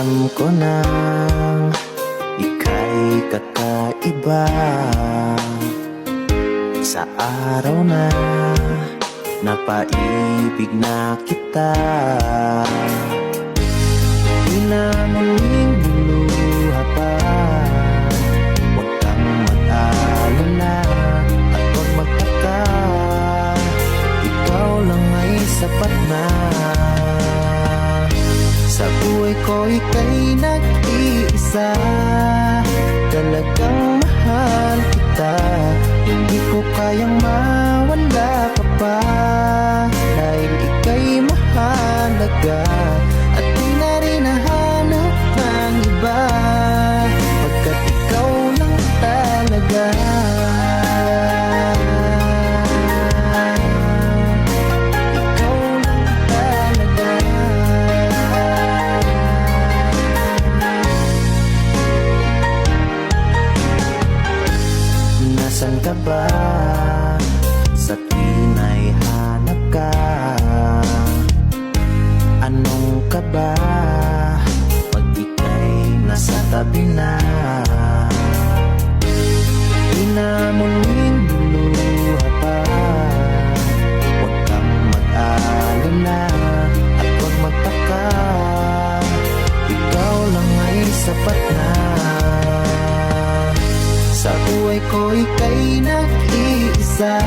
Alam ko nang ika'y kakaiba sa araw na napaibig na kita. Di na muling luluha pa, huwag kang mag-alala at huwag magtaka, ikaw lang ay sapat na. Sa buhay ko ika'y nag-iisa, talagang mahal kita. Hindi ko kayang mawala ka pa, dahil ika'y mahalaga. At di na rin nahanap ng iba, pagkat ikaw lang talaga. Nasaan ka ba? Sa tuwing ay hanap ka, anong ka ba? Pag ika'y nasa tabi na, di na muling luluha pa, huwag kang mag-alala at huwag magtaka, ikaw lang ay sapat na. Sa buhay ko ika'y nag-iisa,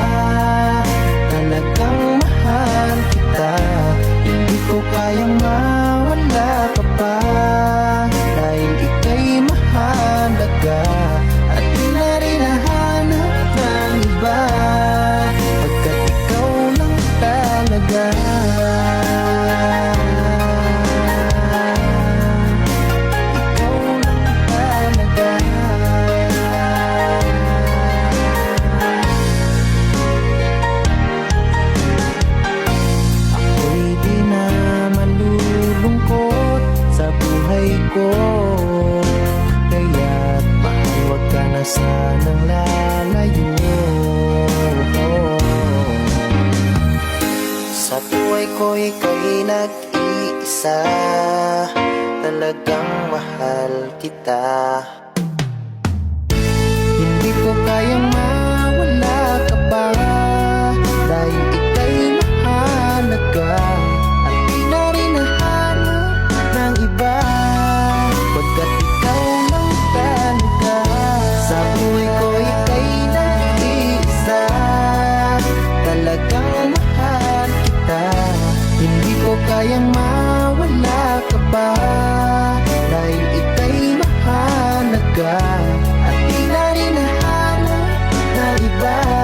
talagang mahal kita. Hindi ko kayang mawala ka pa, dahil ika'y mahalaga. At di na rin nahanap ng iba, pagkat ikaw lang talaga. Kaya't mahal, huwag ka na sanang lalayo. Sa buhay ko ika'y nag-iisa, talagang mahal kita. Hindi ko kayang mawala ka pa, dahil ika'y mahalaga. At di na rin nahanap ng iba, pagkat ikaw lang talaga. Sa buhay ko ika'y nag-iisa, talagang mahal kita. Hindi ko kayang mawala ka pa, dahil ika'y mahalaga. At di na rin nahanap ng iba.